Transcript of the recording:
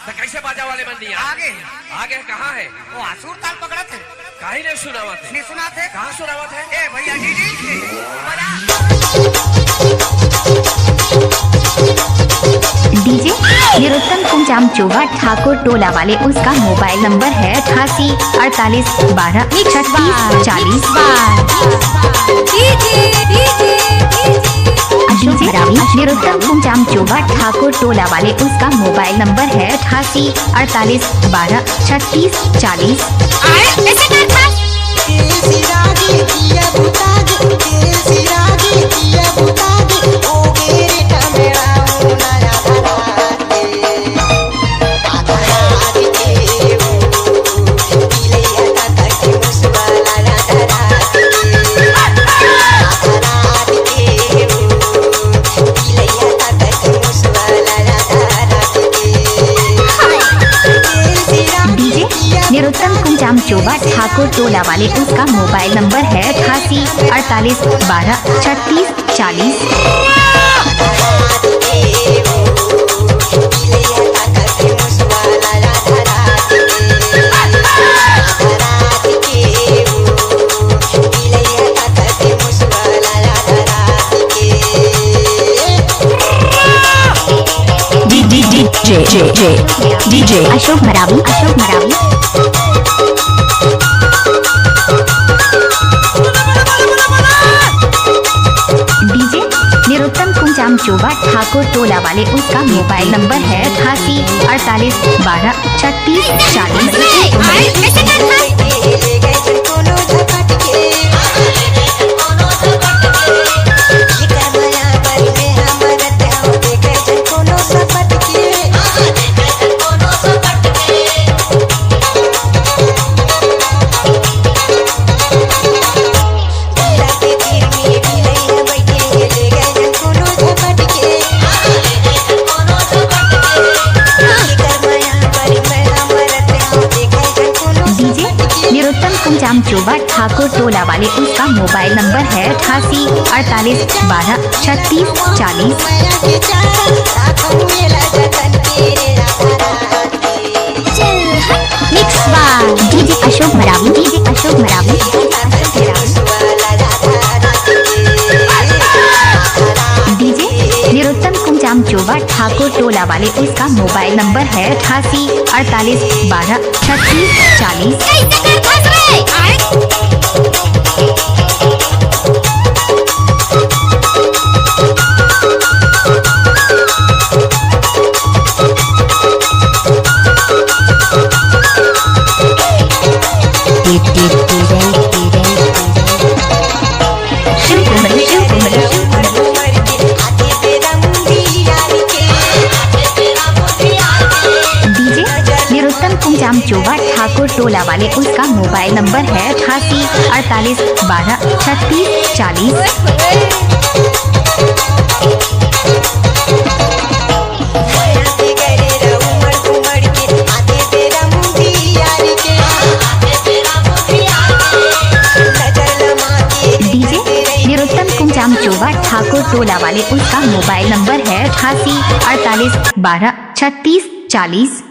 तो कैसे बाजा वाले बन दिया? आगे आगे कहाँ है? वो आसुर ताल पकड़ा थे। काहे नहीं सुनावत है? नहीं सुना थे? कहाँ सुनावत है? ए भैया जी डीजे निरुत्तम कुंजाम चोगा ठाकुर टोला वाले, उसका मोबाइल नंबर है 88 डीजे निरुत्तम कुंजाम चोगा ठाकुर टोला वाले, उसका मोबाइल नंबर है 88 निरुत्तम कुंजाम चोगा ठाकुर टोला वाले, उसका मोबाइल नंबर है 88 डीजे अशोक मरावी डीजे निरुत्तम कुंजाम चोगा ठाकुर टोला वाले, उसका मोबाइल नंबर है 88 निरुत्तम कुंजाम चोगा ठाकुर टोला वाले, उसका मोबाइल नंबर है 88 डीजे अशोक मरावी डीजे निरुत्तम कुंजाम चोगा ठाकुर टोला वाले, उसका मोबाइल नंबर है 88 निरुत्तम कुंजाम चोगा ठाकुर टोला वाले, उसका मोबाइल नंबर है 88 डीजे निरुत्तम कुंजाम चोगा ठाकुर टोला वाले, उसका मोबाइल नंबर है 88 38 12 36 40।